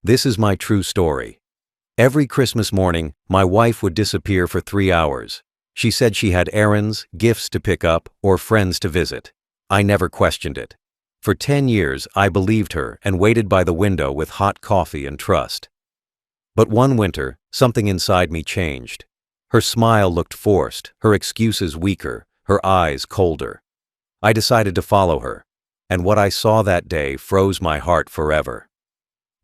This is my true story. Every Christmas morning, my wife would disappear for 3 hours. She said she had errands, gifts to pick up, or friends to visit. I never questioned it. For 10 years, I believed her and waited by the window with hot coffee and trust. But one winter, something inside me changed. Her smile looked forced, her excuses weaker, her eyes colder. I decided to follow her, and what I saw that day froze my heart forever.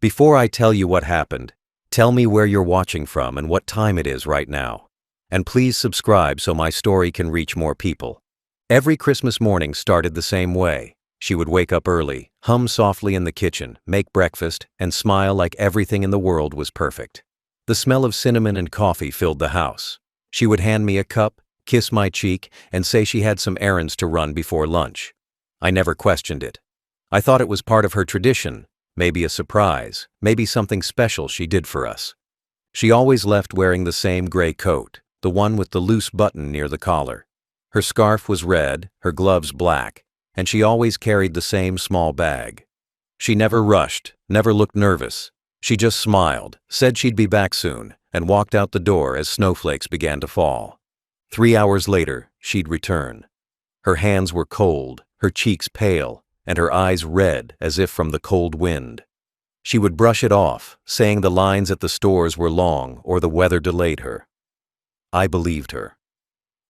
Before I tell you what happened, tell me where you're watching from and what time it is right now. And please subscribe so my story can reach more people. Every Christmas morning started the same way. She would wake up early, hum softly in the kitchen, make breakfast, and smile like everything in the world was perfect. The smell of cinnamon and coffee filled the house. She would hand me a cup, kiss my cheek, and say she had some errands to run before lunch. I never questioned it. I thought it was part of her tradition, maybe a surprise, maybe something special she did for us. She always left wearing the same gray coat, the one with the loose button near the collar. Her scarf was red, her gloves black, and she always carried the same small bag. She never rushed, never looked nervous. She just smiled, said she'd be back soon, and walked out the door as snowflakes began to fall. 3 hours later, she'd return. Her hands were cold, her cheeks pale, and her eyes red as if from the cold wind. She would brush it off, saying the lines at the stores were long or the weather delayed her. I believed her.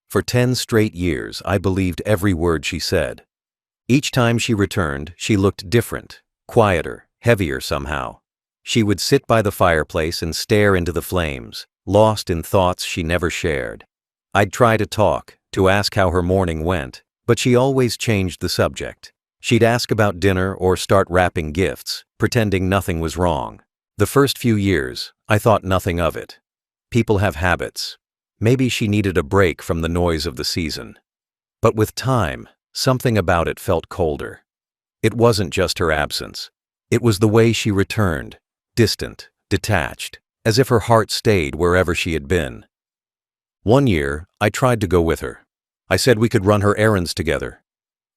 For 10 straight years, I believed every word she said. Each time she returned, she looked different, quieter, heavier somehow. She would sit by the fireplace and stare into the flames, lost in thoughts she never shared. I'd try to talk, to ask how her morning went, but she always changed the subject. She'd ask about dinner or start wrapping gifts, pretending nothing was wrong. The first few years, I thought nothing of it. People have habits. Maybe she needed a break from the noise of the season. But with time, something about it felt colder. It wasn't just her absence. It was the way she returned, distant, detached, as if her heart stayed wherever she had been. One year, I tried to go with her. I said we could run her errands together.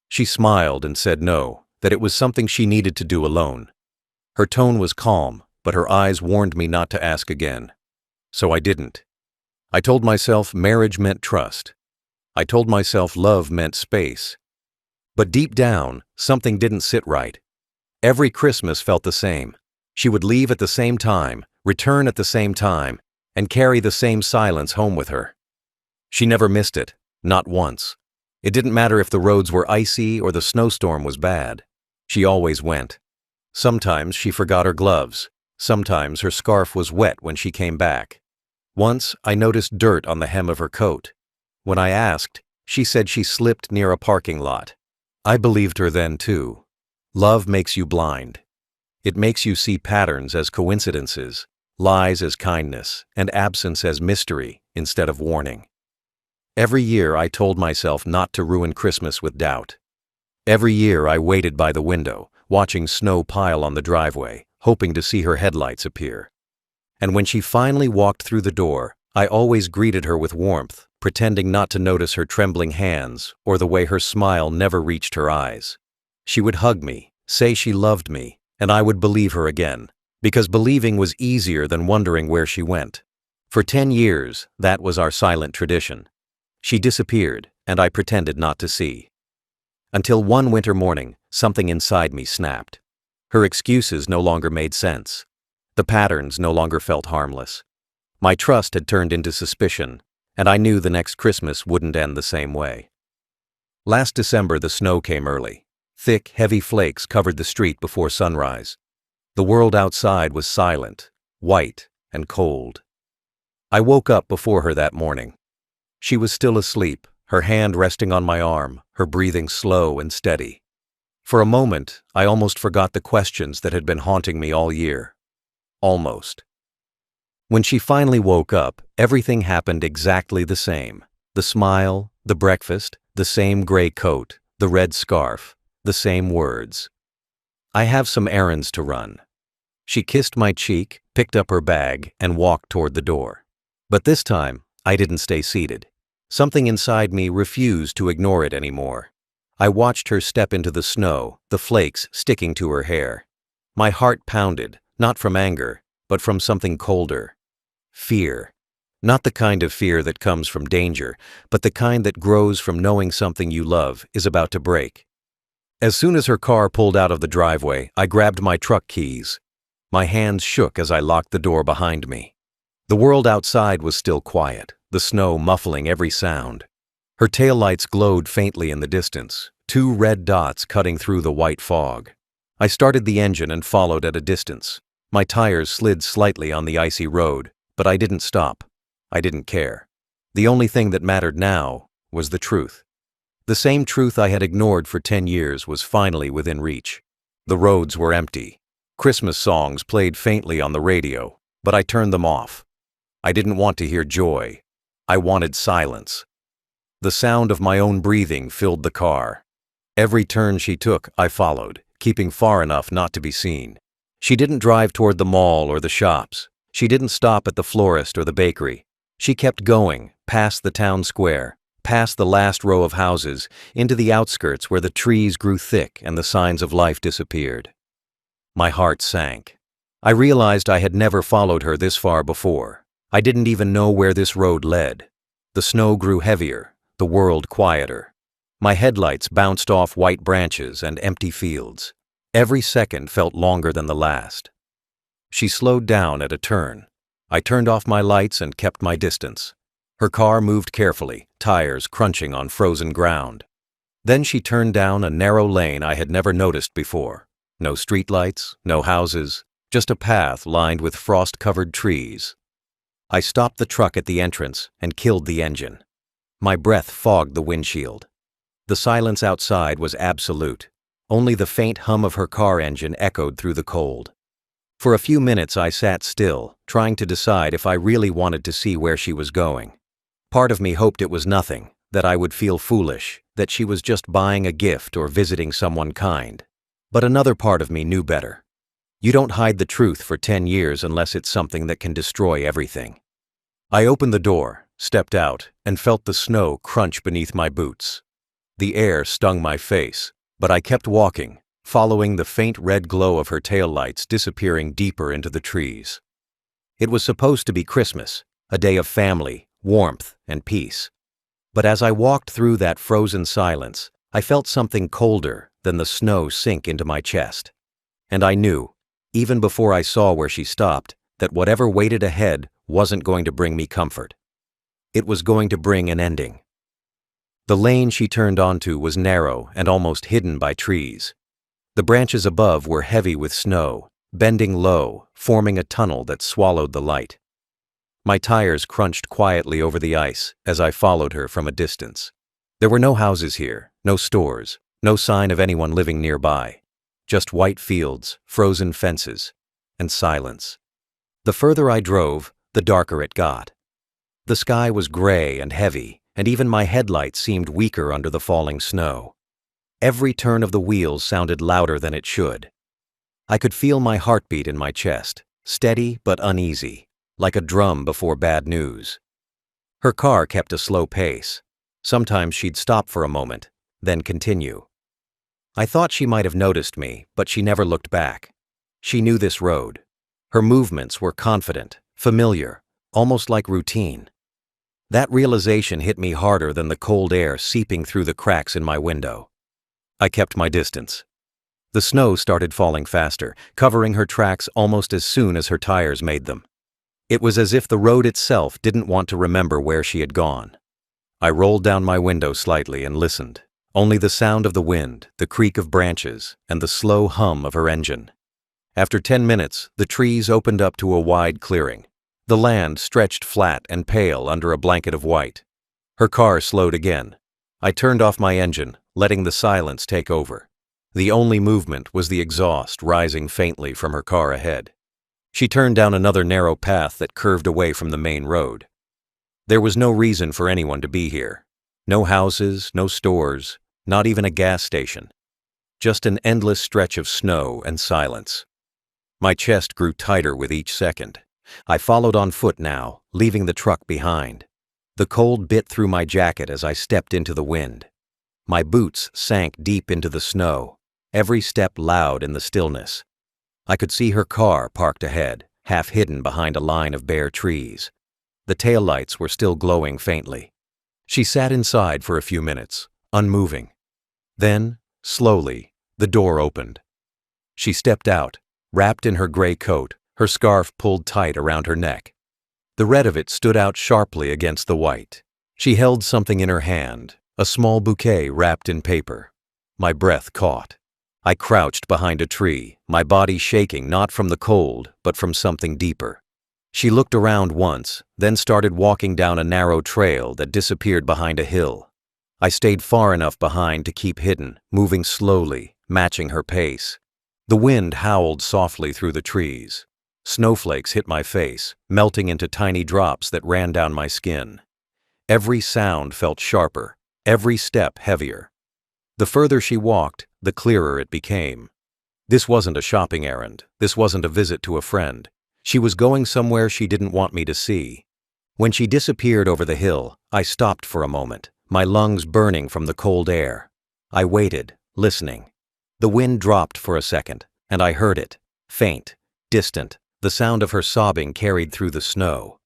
She smiled and said no, that it was something she needed to do alone. Her tone was calm, but her eyes warned me not to ask again. So I didn't. I told myself marriage meant trust. I told myself love meant space. But deep down, something didn't sit right. Every Christmas felt the same. She would leave at the same time, return at the same time, and carry the same silence home with her. She never missed it, not once. It didn't matter if the roads were icy or the snowstorm was bad. She always went. Sometimes she forgot her gloves. Sometimes her scarf was wet when she came back. Once, I noticed dirt on the hem of her coat. When I asked, she said she slipped near a parking lot. I believed her then, too. Love makes you blind. It makes you see patterns as coincidences, lies as kindness, and absence as mystery instead of warning. Every year I told myself not to ruin Christmas with doubt. Every year I waited by the window, watching snow pile on the driveway, hoping to see her headlights appear. And when she finally walked through the door, I always greeted her with warmth, pretending not to notice her trembling hands or the way her smile never reached her eyes. She would hug me, say she loved me, and I would believe her again, because believing was easier than wondering where she went. For 10 years, that was our silent tradition. She disappeared, and I pretended not to see. Until one winter morning, something inside me snapped. Her excuses no longer made sense. The patterns no longer felt harmless. My trust had turned into suspicion, and I knew the next Christmas wouldn't end the same way. Last December, the snow came early. Thick, heavy flakes covered the street before sunrise. The world outside was silent, white, and cold. I woke up before her that morning. She was still asleep, her hand resting on my arm, her breathing slow and steady. For a moment, I almost forgot the questions that had been haunting me all year. Almost. When she finally woke up, everything happened exactly the same. The smile, the breakfast, the same gray coat, the red scarf, the same words. I have some errands to run. She kissed my cheek, picked up her bag, and walked toward the door. But this time, I didn't stay seated. Something inside me refused to ignore it anymore. I watched her step into the snow, the flakes sticking to her hair. My heart pounded, Not from anger, but from something colder. Fear. Not the kind of fear that comes from danger, but the kind that grows from knowing something you love is about to break. As soon as her car pulled out of the driveway, I grabbed my truck keys. My hands shook as I locked the door behind me. The world outside was still quiet, the snow muffling every sound. Her taillights glowed faintly in the distance, two red dots cutting through the white fog. I started the engine and followed at a distance. My tires slid slightly on the icy road, but I didn't stop. I didn't care. The only thing that mattered now was the truth. The same truth I had ignored for 10 years was finally within reach. The roads were empty. Christmas songs played faintly on the radio, but I turned them off. I didn't want to hear joy. I wanted silence. The sound of my own breathing filled the car. Every turn she took, I followed, keeping far enough not to be seen. She didn't drive toward the mall or the shops. She didn't stop at the florist or the bakery. She kept going, past the town square, past the last row of houses, into the outskirts where the trees grew thick and the signs of life disappeared. My heart sank. I realized I had never followed her this far before. I didn't even know where this road led. The snow grew heavier, the world quieter. My headlights bounced off white branches and empty fields. Every second felt longer than the last. She slowed down at a turn. I turned off my lights and kept my distance. Her car moved carefully, tires crunching on frozen ground. Then she turned down a narrow lane I had never noticed before. No streetlights, no houses, just a path lined with frost-covered trees. I stopped the truck at the entrance and killed the engine. My breath fogged the windshield. The silence outside was absolute. Only the faint hum of her car engine echoed through the cold. For a few minutes I sat still, trying to decide if I really wanted to see where she was going. Part of me hoped it was nothing, that I would feel foolish, that she was just buying a gift or visiting someone kind. But another part of me knew better. You don't hide the truth for 10 years unless it's something that can destroy everything. I opened the door, stepped out, and felt the snow crunch beneath my boots. The air stung my face, but I kept walking, following the faint red glow of her taillights disappearing deeper into the trees. It was supposed to be Christmas, a day of family, warmth, and peace. But as I walked through that frozen silence, I felt something colder than the snow sink into my chest. And I knew, even before I saw where she stopped, that whatever waited ahead wasn't going to bring me comfort. It was going to bring an ending. The lane she turned onto was narrow and almost hidden by trees. The branches above were heavy with snow, bending low, forming a tunnel that swallowed the light. My tires crunched quietly over the ice as I followed her from a distance. There were no houses here, no stores, no sign of anyone living nearby. Just white fields, frozen fences, and silence. The further I drove, the darker it got. The sky was gray and heavy, and even my headlights seemed weaker under the falling snow. Every turn of the wheels sounded louder than it should. I could feel my heartbeat in my chest, steady but uneasy, like a drum before bad news. Her car kept a slow pace. Sometimes she'd stop for a moment, then continue. I thought she might have noticed me, but she never looked back. She knew this road. Her movements were confident, familiar, almost like routine. That realization hit me harder than the cold air seeping through the cracks in my window. I kept my distance. The snow started falling faster, covering her tracks almost as soon as her tires made them. It was as if the road itself didn't want to remember where she had gone. I rolled down my window slightly and listened. Only the sound of the wind, the creak of branches, and the slow hum of her engine. After 10 minutes, the trees opened up to a wide clearing. The land stretched flat and pale under a blanket of white. Her car slowed again. I turned off my engine, letting the silence take over. The only movement was the exhaust rising faintly from her car ahead. She turned down another narrow path that curved away from the main road. There was no reason for anyone to be here. No houses, no stores, not even a gas station. Just an endless stretch of snow and silence. My chest grew tighter with each second. I followed on foot now, leaving the truck behind. The cold bit through my jacket as I stepped into the wind. My boots sank deep into the snow, every step loud in the stillness. I could see her car parked ahead, half hidden behind a line of bare trees. The taillights were still glowing faintly. She sat inside for a few minutes, unmoving. Then, slowly, the door opened. She stepped out, wrapped in her gray coat, her scarf pulled tight around her neck. The red of it stood out sharply against the white. She held something in her hand, a small bouquet wrapped in paper. My breath caught. I crouched behind a tree, my body shaking not from the cold, but from something deeper. She looked around once, then started walking down a narrow trail that disappeared behind a hill. I stayed far enough behind to keep hidden, moving slowly, matching her pace. The wind howled softly through the trees. Snowflakes hit my face, melting into tiny drops that ran down my skin. Every sound felt sharper, every step heavier. The further she walked, the clearer it became. This wasn't a shopping errand. This wasn't a visit to a friend. She was going somewhere she didn't want me to see. When she disappeared over the hill, I stopped for a moment, my lungs burning from the cold air. I waited, listening. The wind dropped for a second, and I heard it, faint, distant, the sound of her sobbing carried through the snow.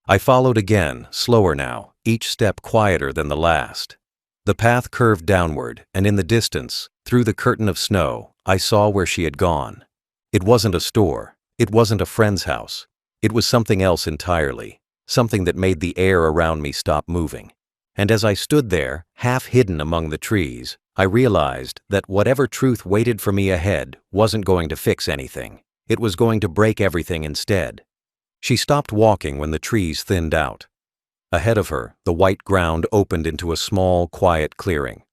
I followed again, slower now, each step quieter than the last. The path curved downward, and in the distance, through the curtain of snow, I saw where she had gone. It wasn't a store. It wasn't a friend's house. It was something else entirely, something that made the air around me stop moving. And as I stood there, half hidden among the trees, I realized that whatever truth waited for me ahead wasn't going to fix anything. It was going to break everything instead. She stopped walking when the trees thinned out. Ahead of her, the white ground opened into a small, quiet clearing.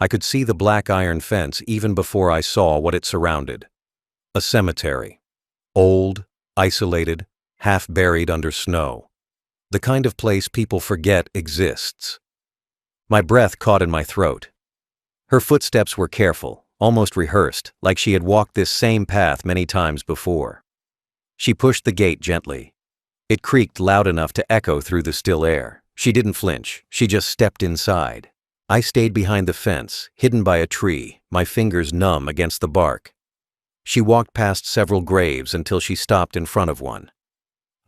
I could see the black iron fence even before I saw what it surrounded. A cemetery. Old, isolated, half buried under snow. The kind of place people forget exists. My breath caught in my throat. Her footsteps were careful, almost rehearsed, like she had walked this same path many times before. She pushed the gate gently. It creaked loud enough to echo through the still air. She didn't flinch, she just stepped inside. I stayed behind the fence, hidden by a tree, my fingers numb against the bark. She walked past several graves until she stopped in front of one.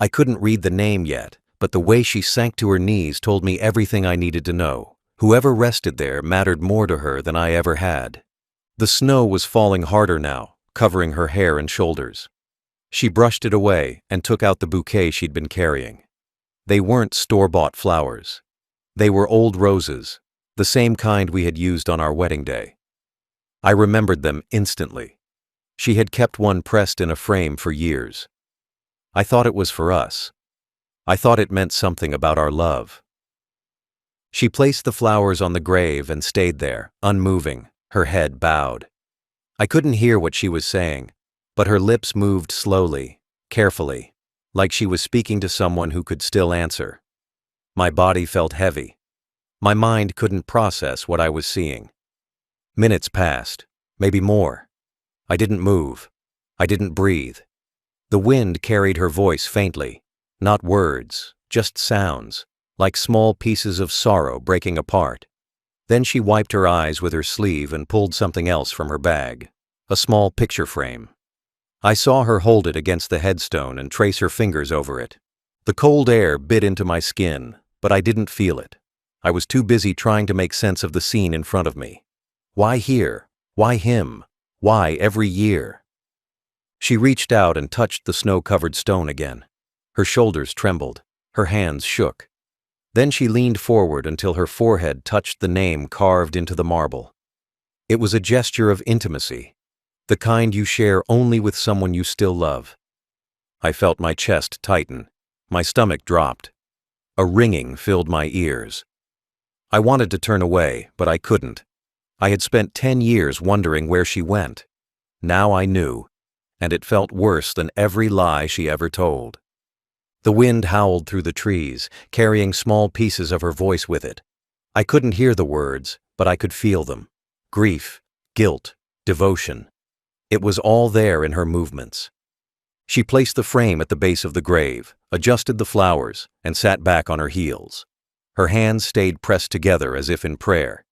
I couldn't read the name yet, but the way she sank to her knees told me everything I needed to know. Whoever rested there mattered more to her than I ever had. The snow was falling harder now, covering her hair and shoulders. She brushed it away and took out the bouquet she'd been carrying. They weren't store-bought flowers. They were old roses, the same kind we had used on our wedding day. I remembered them instantly. She had kept one pressed in a frame for years. I thought it was for us. I thought it meant something about our love. She placed the flowers on the grave and stayed there, unmoving, her head bowed. I couldn't hear what she was saying, but her lips moved slowly, carefully, like she was speaking to someone who could still answer. My body felt heavy. My mind couldn't process what I was seeing. Minutes passed, maybe more. I didn't move. I didn't breathe. The wind carried her voice faintly, not words, just sounds, like small pieces of sorrow breaking apart. Then she wiped her eyes with her sleeve and pulled something else from her bag, a small picture frame. I saw her hold it against the headstone and trace her fingers over it. The cold air bit into my skin, but I didn't feel it. I was too busy trying to make sense of the scene in front of me. Why here? Why him? Why every year? She reached out and touched the snow-covered stone again. Her shoulders trembled. Her hands shook. Then she leaned forward until her forehead touched the name carved into the marble. It was a gesture of intimacy, the kind you share only with someone you still love. I felt my chest tighten. My stomach dropped. A ringing filled my ears. I wanted to turn away, but I couldn't. I had spent 10 years wondering where she went. Now I knew, and it felt worse than every lie she ever told. The wind howled through the trees, carrying small pieces of her voice with it. I couldn't hear the words, but I could feel them. Grief, guilt, devotion. It was all there in her movements. She placed the frame at the base of the grave, adjusted the flowers, and sat back on her heels. Her hands stayed pressed together as if in prayer.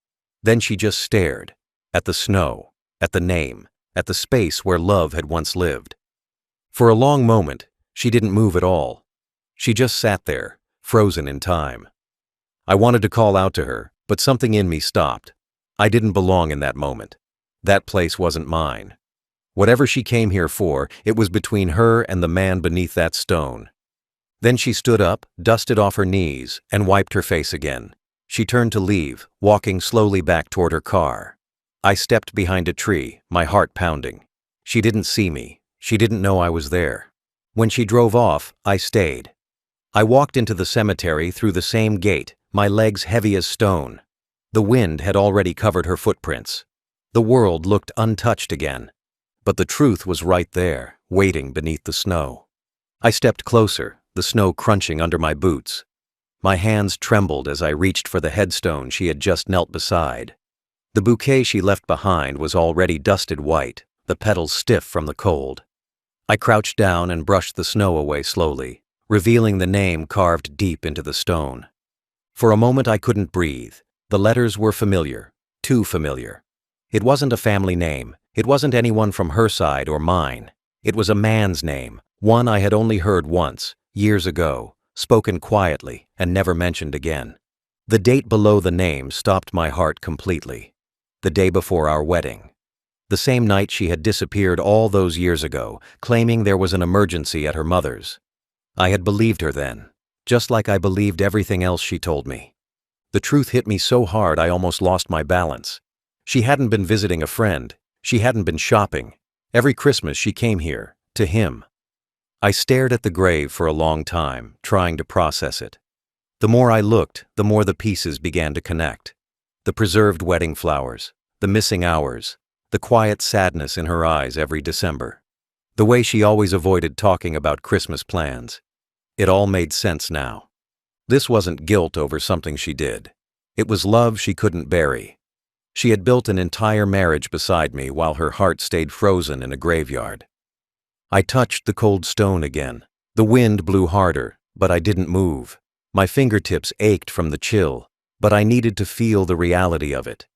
Then she just stared, at the snow, at the name, at the space where love had once lived. For a long moment, she didn't move at all. She just sat there, frozen in time. I wanted to call out to her, but something in me stopped. I didn't belong in that moment. That place wasn't mine. Whatever she came here for, it was between her and the man beneath that stone. Then she stood up, dusted off her knees, and wiped her face again. She turned to leave, walking slowly back toward her car. I stepped behind a tree, my heart pounding. She didn't see me. She didn't know I was there. When she drove off, I stayed. I walked into the cemetery through the same gate, my legs heavy as stone. The wind had already covered her footprints. The world looked untouched again. But the truth was right there, waiting beneath the snow. I stepped closer, the snow crunching under my boots. My hands trembled as I reached for the headstone she had just knelt beside. The bouquet she left behind was already dusted white, the petals stiff from the cold. I crouched down and brushed the snow away slowly, revealing the name carved deep into the stone. For a moment I couldn't breathe. The letters were familiar, too familiar. It wasn't a family name. It wasn't anyone from her side or mine. It was a man's name, one I had only heard once, years ago, spoken quietly and never mentioned again. The date below the name stopped my heart completely. The day before our wedding. The same night she had disappeared all those years ago, claiming there was an emergency at her mother's. I had believed her then, just like I believed everything else she told me. The truth hit me so hard I almost lost my balance. She hadn't been visiting a friend. She hadn't been shopping. Every Christmas she came here, to him. I stared at the grave for a long time, trying to process it. The more I looked, the more the pieces began to connect. The preserved wedding flowers, the missing hours, the quiet sadness in her eyes every December. The way she always avoided talking about Christmas plans. It all made sense now. This wasn't guilt over something she did. It was love she couldn't bury. She had built an entire marriage beside me while her heart stayed frozen in a graveyard. I touched the cold stone again. The wind blew harder, but I didn't move. My fingertips ached from the chill, but I needed to feel the reality of it.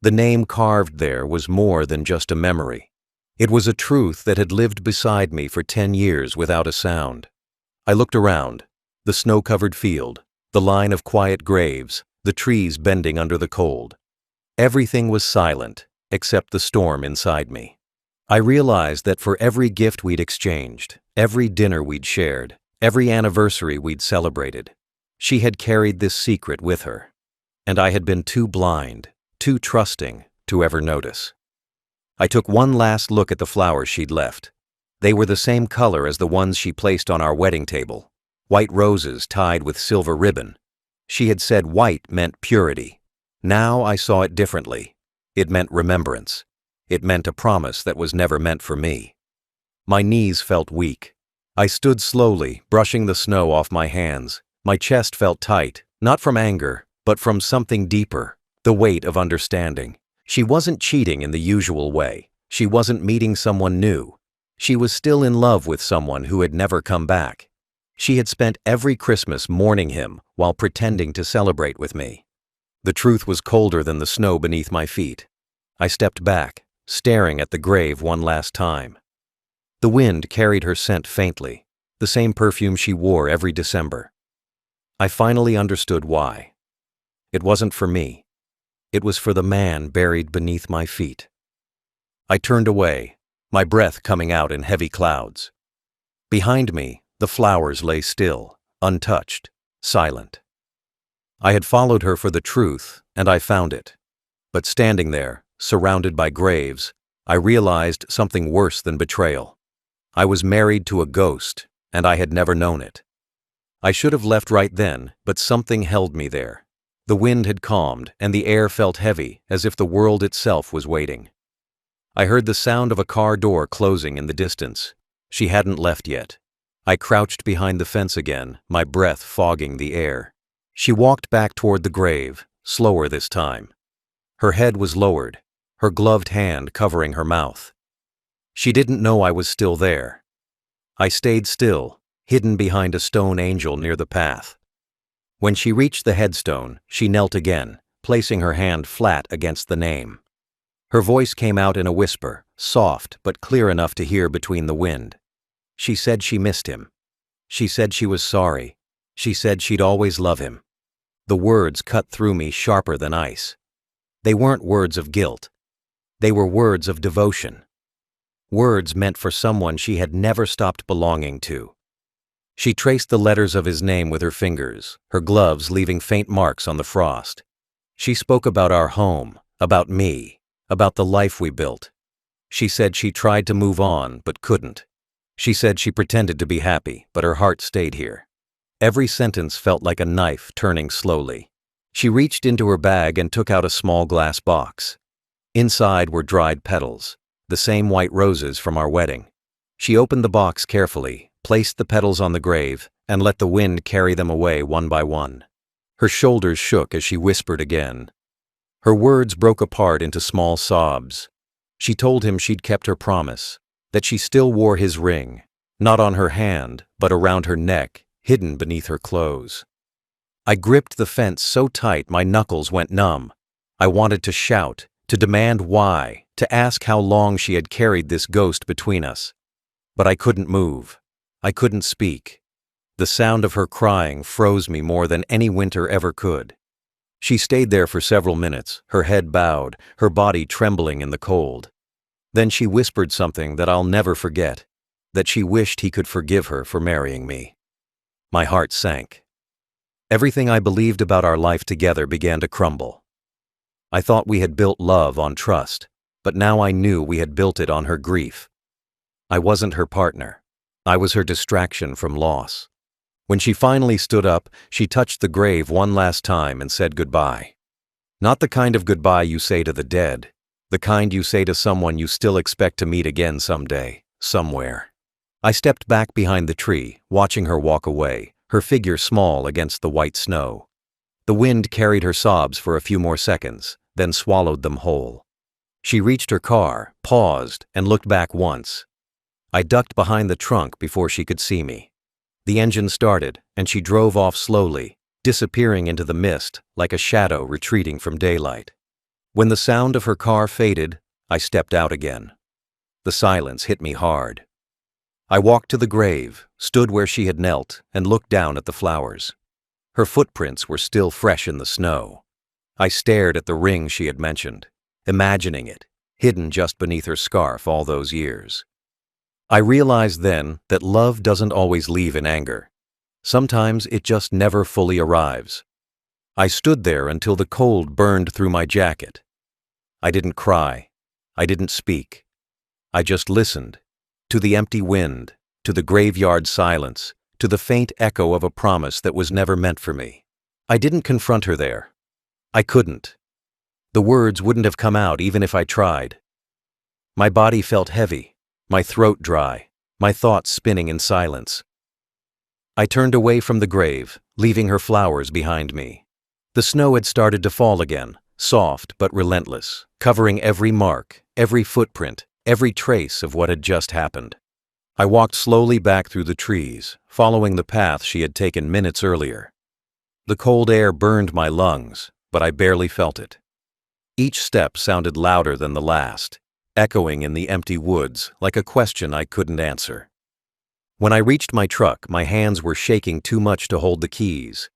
The name carved there was more than just a memory. It was a truth that had lived beside me for 10 years without a sound. I looked around. The snow-covered field, the line of quiet graves, the trees bending under the cold. Everything was silent, except the storm inside me. I realized that for every gift we'd exchanged, every dinner we'd shared, every anniversary we'd celebrated, she had carried this secret with her. And I had been too blind, too trusting, to ever notice. I took one last look at the flowers she'd left. They were the same color as the ones she placed on our wedding table, white roses tied with silver ribbon. She had said white meant purity. Now I saw it differently. It meant remembrance. It meant a promise that was never meant for me. My knees felt weak. I stood slowly, brushing the snow off my hands. My chest felt tight, not from anger, but from something deeper, the weight of understanding. She wasn't cheating in the usual way. She wasn't meeting someone new. She was still in love with someone who had never come back. She had spent every Christmas mourning him while pretending to celebrate with me. The truth was colder than the snow beneath my feet. I stepped back, staring at the grave one last time. The wind carried her scent faintly, the same perfume she wore every December. I finally understood why. It wasn't for me. It was for the man buried beneath my feet. I turned away, my breath coming out in heavy clouds. Behind me, the flowers lay still, untouched, silent. I had followed her for the truth, and I found it. But standing there, surrounded by graves, I realized something worse than betrayal. I was married to a ghost, and I had never known it. I should have left right then, but something held me there. The wind had calmed, and the air felt heavy, as if the world itself was waiting. I heard the sound of a car door closing in the distance. She hadn't left yet. I crouched behind the fence again, my breath fogging the air. She walked back toward the grave, slower this time. Her head was lowered, her gloved hand covering her mouth. She didn't know I was still there. I stayed still, hidden behind a stone angel near the path. When she reached the headstone, she knelt again, placing her hand flat against the name. Her voice came out in a whisper, soft but clear enough to hear between the wind. She said she missed him. She said she was sorry. She said she'd always love him. The words cut through me sharper than ice. They weren't words of guilt. They were words of devotion. Words meant for someone she had never stopped belonging to. She traced the letters of his name with her fingers, her gloves leaving faint marks on the frost. She spoke about our home, about me, about the life we built. She said she tried to move on, but couldn't. She said she pretended to be happy, but her heart stayed here. Every sentence felt like a knife turning slowly. She reached into her bag and took out a small glass box. Inside were dried petals, the same white roses from our wedding. She opened the box carefully, placed the petals on the grave, and let the wind carry them away one by one. Her shoulders shook as she whispered again. Her words broke apart into small sobs. She told him she'd kept her promise, that she still wore his ring, not on her hand, but around her neck, hidden beneath her clothes. I gripped the fence so tight my knuckles went numb. I wanted to shout, to demand why, to ask how long she had carried this ghost between us. But I couldn't move. I couldn't speak. The sound of her crying froze me more than any winter ever could. She stayed there for several minutes, her head bowed, her body trembling in the cold. Then she whispered something that I'll never forget, that she wished he could forgive her for marrying me. My heart sank. Everything I believed about our life together began to crumble. I thought we had built love on trust, but now I knew we had built it on her grief. I wasn't her partner. I was her distraction from loss. When she finally stood up, she touched the grave one last time and said goodbye. Not the kind of goodbye you say to the dead, the kind you say to someone you still expect to meet again someday, somewhere. I stepped back behind the tree, watching her walk away, her figure small against the white snow. The wind carried her sobs for a few more seconds, then swallowed them whole. She reached her car, paused, and looked back once. I ducked behind the trunk before she could see me. The engine started, and she drove off slowly, disappearing into the mist like a shadow retreating from daylight. When the sound of her car faded, I stepped out again. The silence hit me hard. I walked to the grave, stood where she had knelt, and looked down at the flowers. Her footprints were still fresh in the snow. I stared at the ring she had mentioned, imagining it, hidden just beneath her scarf all those years. I realized then that love doesn't always leave in anger. Sometimes it just never fully arrives. I stood there until the cold burned through my jacket. I didn't cry. I didn't speak. I just listened. To the empty wind, to the graveyard silence, to the faint echo of a promise that was never meant for me. I didn't confront her there. I couldn't. The words wouldn't have come out even if I tried. My body felt heavy, my throat dry, my thoughts spinning in silence. I turned away from the grave, leaving her flowers behind me. The snow had started to fall again, soft but relentless, covering every mark, every footprint, every trace of what had just happened. I walked slowly back through the trees, following the path she had taken minutes earlier. The cold air burned my lungs, but I barely felt it. Each step sounded louder than the last, echoing in the empty woods like a question I couldn't answer. When I reached my truck, my hands were shaking too much to hold the keys.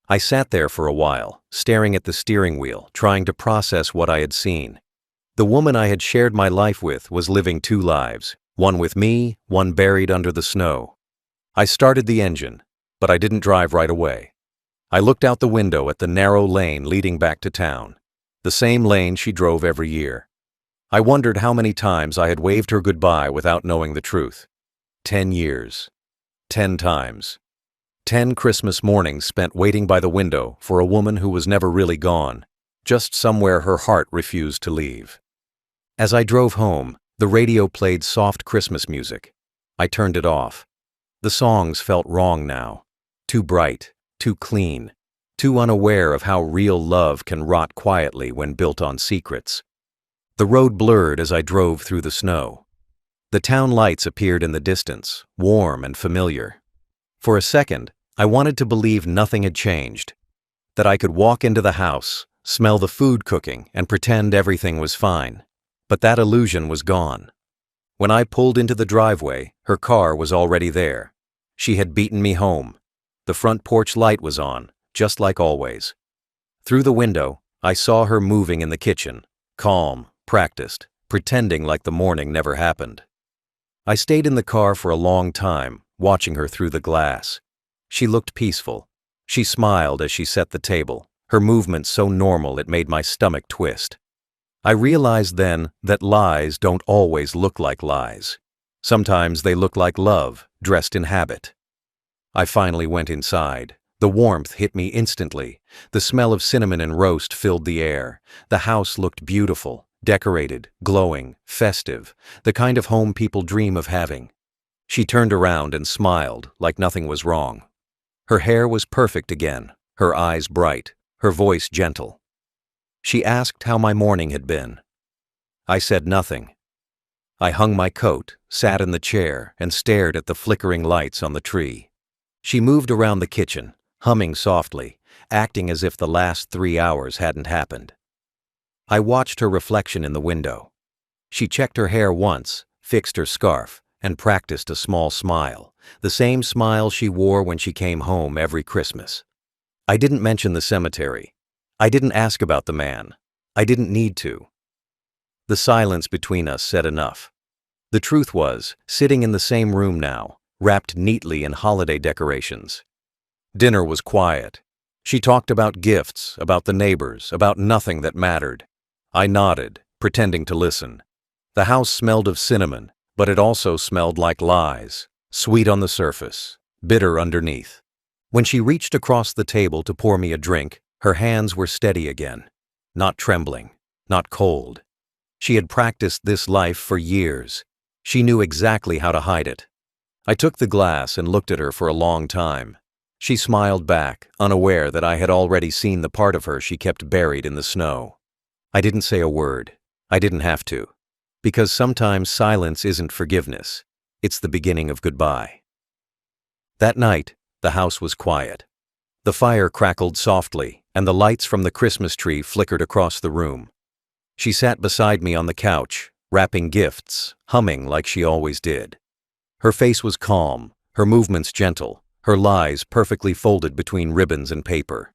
I sat there for a while, staring at the steering wheel, trying to process what I had seen. The woman I had shared my life with was living two lives, one with me, one buried under the snow. I started the engine, but I didn't drive right away. I looked out the window at the narrow lane leading back to town, the same lane she drove every year. I wondered how many times I had waved her goodbye without knowing the truth. 10 years. 10 times. 10 Christmas mornings spent waiting by the window for a woman who was never really gone, just somewhere her heart refused to leave. As I drove home, the radio played soft Christmas music. I turned it off. The songs felt wrong now. Too bright, too clean, too unaware of how real love can rot quietly when built on secrets. The road blurred as I drove through the snow. The town lights appeared in the distance, warm and familiar. For a second, I wanted to believe nothing had changed, that I could walk into the house, smell the food cooking, and pretend everything was fine. But that illusion was gone. When I pulled into the driveway, her car was already there. She had beaten me home. The front porch light was on, just like always. Through the window, I saw her moving in the kitchen, calm, practiced, pretending like the morning never happened. I stayed in the car for a long time, watching her through the glass. She looked peaceful. She smiled as she set the table, her movement so normal it made my stomach twist. I realized then that lies don't always look like lies. Sometimes they look like love, dressed in habit. I finally went inside. The warmth hit me instantly. The smell of cinnamon and roast filled the air. The house looked beautiful, decorated, glowing, festive, the kind of home people dream of having. She turned around and smiled like nothing was wrong. Her hair was perfect again, her eyes bright, her voice gentle. She asked how my morning had been. I said nothing. I hung my coat, sat in the chair, and stared at the flickering lights on the tree. She moved around the kitchen, humming softly, acting as if the last 3 hours hadn't happened. I watched her reflection in the window. She checked her hair once, fixed her scarf, and practiced a small smile, the same smile she wore when she came home every Christmas. I didn't mention the cemetery. I didn't ask about the man. I didn't need to. The silence between us said enough. The truth was, sitting in the same room now, wrapped neatly in holiday decorations. Dinner was quiet. She talked about gifts, about the neighbors, about nothing that mattered. I nodded, pretending to listen. The house smelled of cinnamon, but it also smelled like lies, sweet on the surface, bitter underneath. When she reached across the table to pour me a drink, her hands were steady again, not trembling, not cold. She had practiced this life for years. She knew exactly how to hide it. I took the glass and looked at her for a long time. She smiled back, unaware that I had already seen the part of her she kept buried in the snow. I didn't say a word. I didn't have to. Because sometimes silence isn't forgiveness. It's the beginning of goodbye. That night, the house was quiet. The fire crackled softly, and the lights from the Christmas tree flickered across the room. She sat beside me on the couch, wrapping gifts, humming like she always did. Her face was calm, her movements gentle, her lies perfectly folded between ribbons and paper.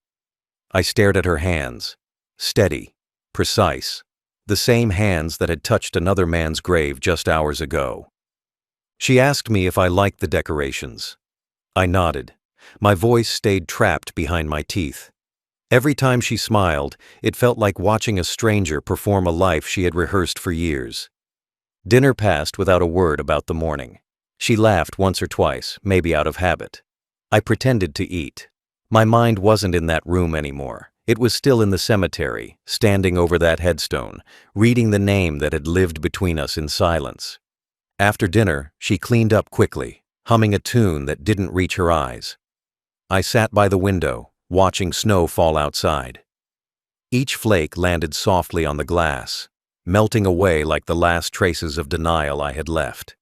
I stared at her hands, steady, precise, the same hands that had touched another man's grave just hours ago. She asked me if I liked the decorations. I nodded. My voice stayed trapped behind my teeth. Every time she smiled, it felt like watching a stranger perform a life she had rehearsed for years. Dinner passed without a word about the morning. She laughed once or twice, maybe out of habit. I pretended to eat. My mind wasn't in that room anymore. It was still in the cemetery, standing over that headstone, reading the name that had lived between us in silence. After dinner, she cleaned up quickly, humming a tune that didn't reach her eyes. I sat by the window, watching snow fall outside. Each flake landed softly on the glass, melting away like the last traces of denial I had left.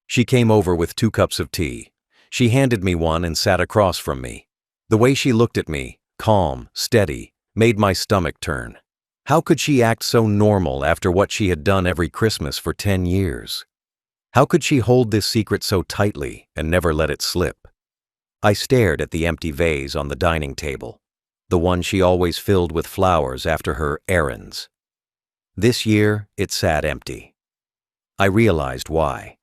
She came over with 2 cups of tea. She handed me one and sat across from me. The way she looked at me, calm, steady, made my stomach turn. How could she act so normal after what she had done every Christmas for 10 years? How could she hold this secret so tightly and never let it slip? I stared at the empty vase on the dining table, the one she always filled with flowers after her errands. This year, it sat empty. I realized why.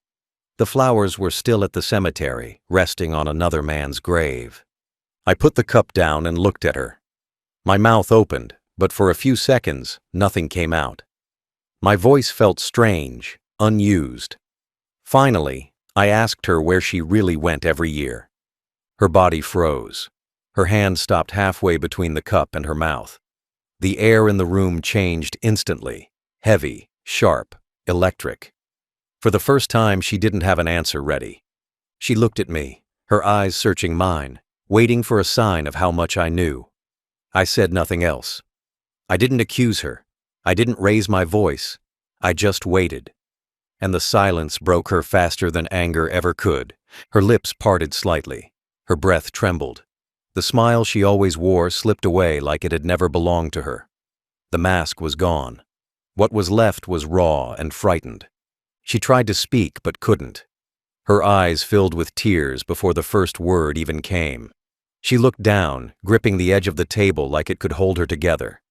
The flowers were still at the cemetery, resting on another man's grave. I put the cup down and looked at her. My mouth opened, but for a few seconds, nothing came out. My voice felt strange, unused. Finally, I asked her where she really went every year. Her body froze. Her hand stopped halfway between the cup and her mouth. The air in the room changed instantly, heavy, sharp, electric. For the first time, she didn't have an answer ready. She looked at me, her eyes searching mine, waiting for a sign of how much I knew. I said nothing else. I didn't accuse her. I didn't raise my voice. I just waited. And the silence broke her faster than anger ever could. Her lips parted slightly. Her breath trembled. The smile she always wore slipped away like it had never belonged to her. The mask was gone. What was left was raw and frightened. She tried to speak but couldn't. Her eyes filled with tears before the first word even came. She looked down, gripping the edge of the table like it could hold her together.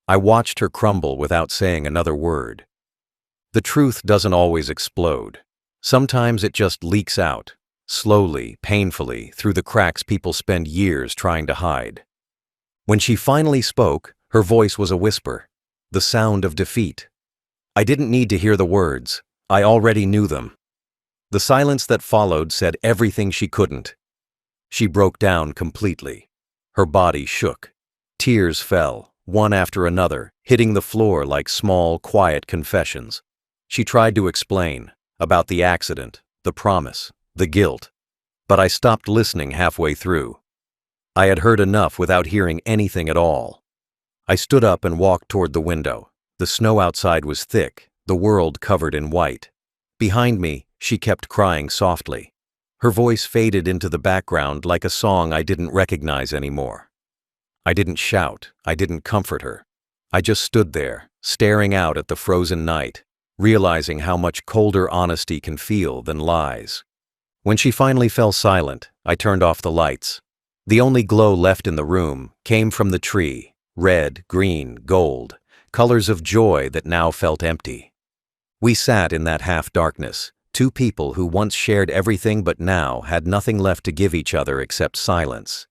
I watched her crumble without saying another word. The truth doesn't always explode. Sometimes it just leaks out, slowly, painfully, through the cracks people spend years trying to hide. When she finally spoke, her voice was a whisper, the sound of defeat. I didn't need to hear the words. I already knew them. The silence that followed said everything she couldn't. She broke down completely. Her body shook. Tears fell, one after another, hitting the floor like small, quiet confessions. She tried to explain about the accident, the promise, the guilt. But I stopped listening halfway through. I had heard enough without hearing anything at all. I stood up and walked toward the window. The snow outside was thick, the world covered in white. Behind me, she kept crying softly. Her voice faded into the background like a song I didn't recognize anymore. I didn't shout, I didn't comfort her. I just stood there, staring out at the frozen night, realizing how much colder honesty can feel than lies. When she finally fell silent, I turned off the lights. The only glow left in the room came from the tree, red, green, gold, colors of joy that now felt empty. We sat in that half-darkness, two people who once shared everything but now had nothing left to give each other except silence.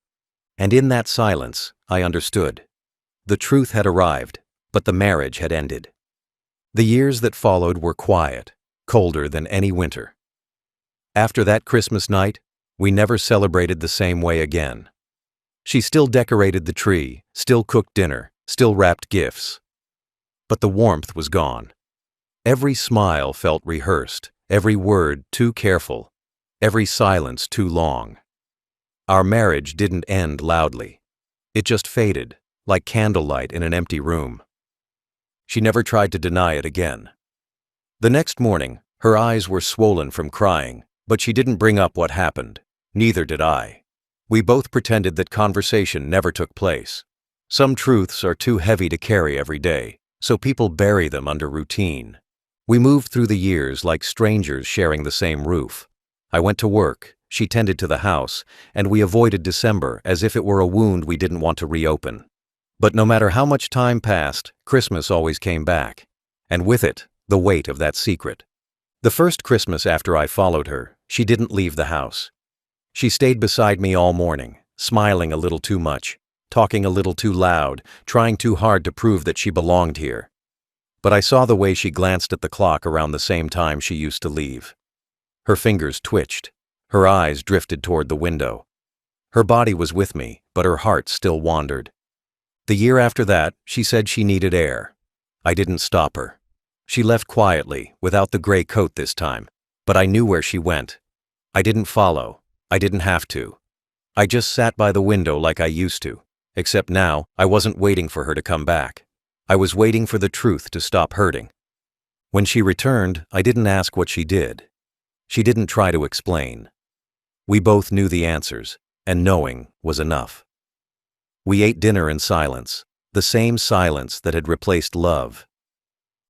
And in that silence, I understood. The truth had arrived, but the marriage had ended. The years that followed were quiet, colder than any winter. After that Christmas night, we never celebrated the same way again. She still decorated the tree, still cooked dinner, still wrapped gifts. But the warmth was gone. Every smile felt rehearsed, every word too careful, every silence too long. Our marriage didn't end loudly. It just faded, like candlelight in an empty room. She never tried to deny it again. The next morning, her eyes were swollen from crying, but she didn't bring up what happened. Neither did I. We both pretended that conversation never took place. Some truths are too heavy to carry every day, so people bury them under routine. We moved through the years like strangers sharing the same roof. I went to work, she tended to the house, and we avoided December as if it were a wound we didn't want to reopen. But no matter how much time passed, Christmas always came back. And with it, the weight of that secret. The first Christmas after I followed her, she didn't leave the house. She stayed beside me all morning, smiling a little too much, talking a little too loud, trying too hard to prove that she belonged here. But I saw the way she glanced at the clock around the same time she used to leave. Her fingers twitched. Her eyes drifted toward the window. Her body was with me, but her heart still wandered. The year after that, she said she needed air. I didn't stop her. She left quietly, without the gray coat this time, but I knew where she went. I didn't follow. I didn't have to. I just sat by the window like I used to, except now I wasn't waiting for her to come back. I was waiting for the truth to stop hurting. When she returned, I didn't ask what she did. She didn't try to explain. We both knew the answers, and knowing was enough. We ate dinner in silence, the same silence that had replaced love.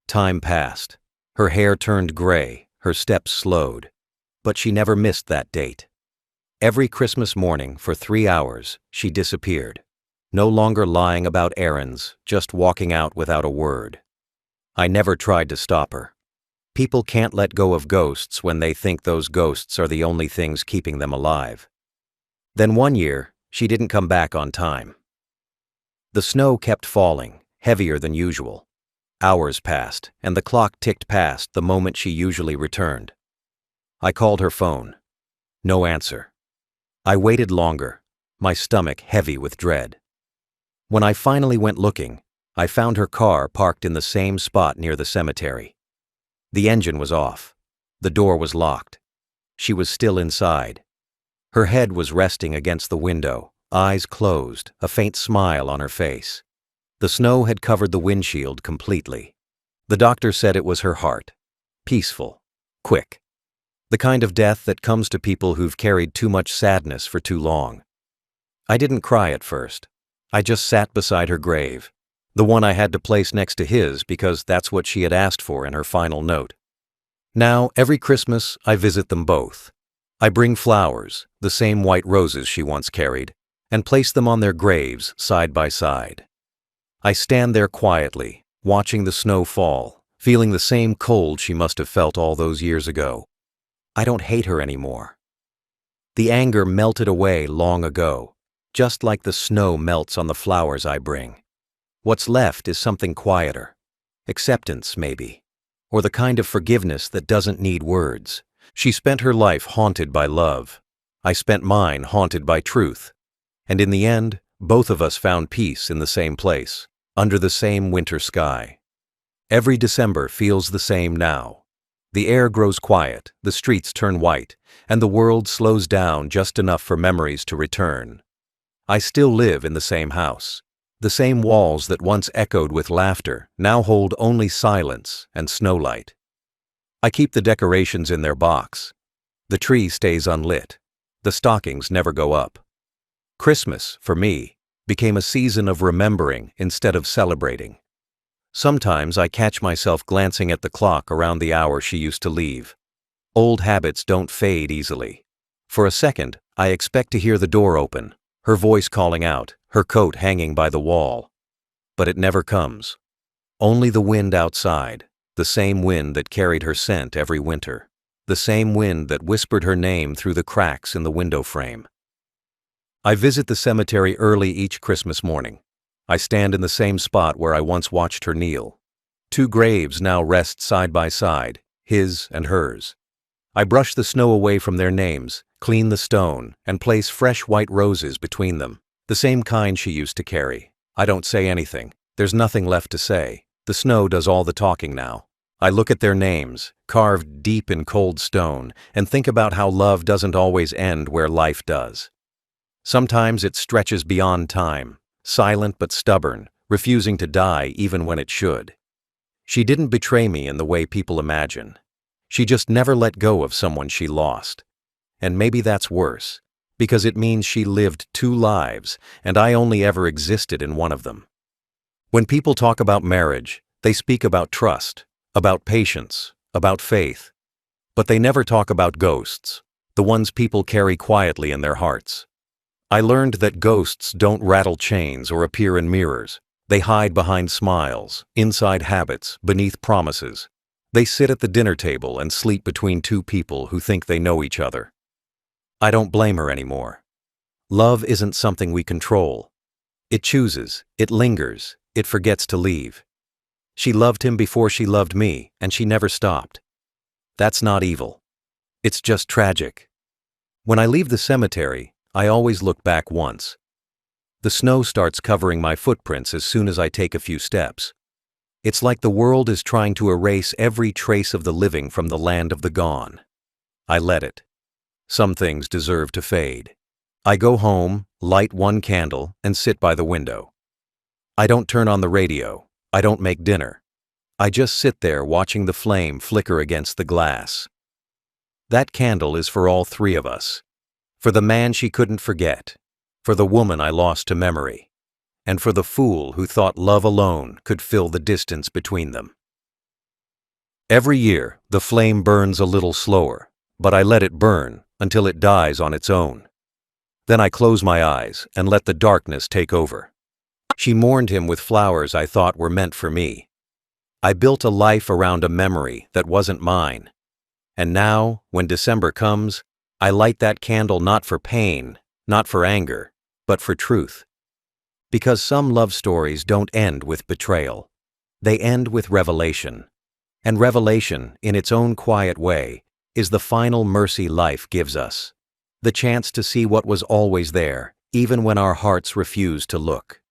Time passed. Her hair turned gray, her steps slowed. But she never missed that date. Every Christmas morning, for 3 hours, she disappeared. No longer lying about errands, just walking out without a word. I never tried to stop her. People can't let go of ghosts when they think those ghosts are the only things keeping them alive. Then one year, she didn't come back on time. The snow kept falling, heavier than usual. Hours passed, and the clock ticked past the moment she usually returned. I called her phone. No answer. I waited longer, my stomach heavy with dread. When I finally went looking, I found her car parked in the same spot near the cemetery. The engine was off. The door was locked. She was still inside. Her head was resting against the window, eyes closed, a faint smile on her face. The snow had covered the windshield completely. The doctor said it was her heart. Peaceful. Quick. The kind of death that comes to people who've carried too much sadness for too long. I didn't cry at first. I just sat beside her grave. The one I had to place next to his because that's what she had asked for in her final note. Now, every Christmas, I visit them both. I bring flowers, the same white roses she once carried, and place them on their graves side by side. I stand there quietly, watching the snow fall, feeling the same cold she must have felt all those years ago. I don't hate her anymore. The anger melted away long ago, just like the snow melts on the flowers I bring. What's left is something quieter. Acceptance, maybe. Or the kind of forgiveness that doesn't need words. She spent her life haunted by love. I spent mine haunted by truth. And in the end, both of us found peace in the same place, under the same winter sky. Every December feels the same now. The air grows quiet, the streets turn white, and the world slows down just enough for memories to return. I still live in the same house. The same walls that once echoed with laughter now hold only silence and snowlight. I keep the decorations in their box. The tree stays unlit. The stockings never go up. Christmas, for me, became a season of remembering instead of celebrating. Sometimes I catch myself glancing at the clock around the hour she used to leave. Old habits don't fade easily. For a second, I expect to hear the door open, her voice calling out, her coat hanging by the wall. But it never comes. Only the wind outside, the same wind that carried her scent every winter, the same wind that whispered her name through the cracks in the window frame. I visit the cemetery early each Christmas morning. I stand in the same spot where I once watched her kneel. 2 graves now rest side by side, his and hers. I brush the snow away from their names, clean the stone, and place fresh white roses between them, the same kind she used to carry. I don't say anything. There's nothing left to say. The snow does all the talking now. I look at their names, carved deep in cold stone, and think about how love doesn't always end where life does. Sometimes it stretches beyond time, silent but stubborn, refusing to die even when it should. She didn't betray me in the way people imagine. She just never let go of someone she lost. And maybe that's worse, because it means she lived 2 lives, and I only ever existed in one of them. When people talk about marriage, they speak about trust, about patience, about faith. But they never talk about ghosts, the ones people carry quietly in their hearts. I learned that ghosts don't rattle chains or appear in mirrors. They hide behind smiles, inside habits, beneath promises. They sit at the dinner table and sleep between 2 people who think they know each other. I don't blame her anymore. Love isn't something we control. It chooses, it lingers, it forgets to leave. She loved him before she loved me, and she never stopped. That's not evil. It's just tragic. When I leave the cemetery, I always look back once. The snow starts covering my footprints as soon as I take a few steps. It's like the world is trying to erase every trace of the living from the land of the gone. I let it. Some things deserve to fade. I go home, light 1 candle, and sit by the window. I don't turn on the radio. I don't make dinner. I just sit there watching the flame flicker against the glass. That candle is for all 3 of us. For the man she couldn't forget, for the woman I lost to memory, and for the fool who thought love alone could fill the distance between them. Every year, the flame burns a little slower, but I let it burn until it dies on its own. Then I close my eyes and let the darkness take over. She mourned him with flowers I thought were meant for me. I built a life around a memory that wasn't mine. And now, when December comes, I light that candle not for pain, not for anger, but for truth. Because some love stories don't end with betrayal. They end with revelation. And revelation, in its own quiet way, is the final mercy life gives us. The chance to see what was always there, even when our hearts refuse to look.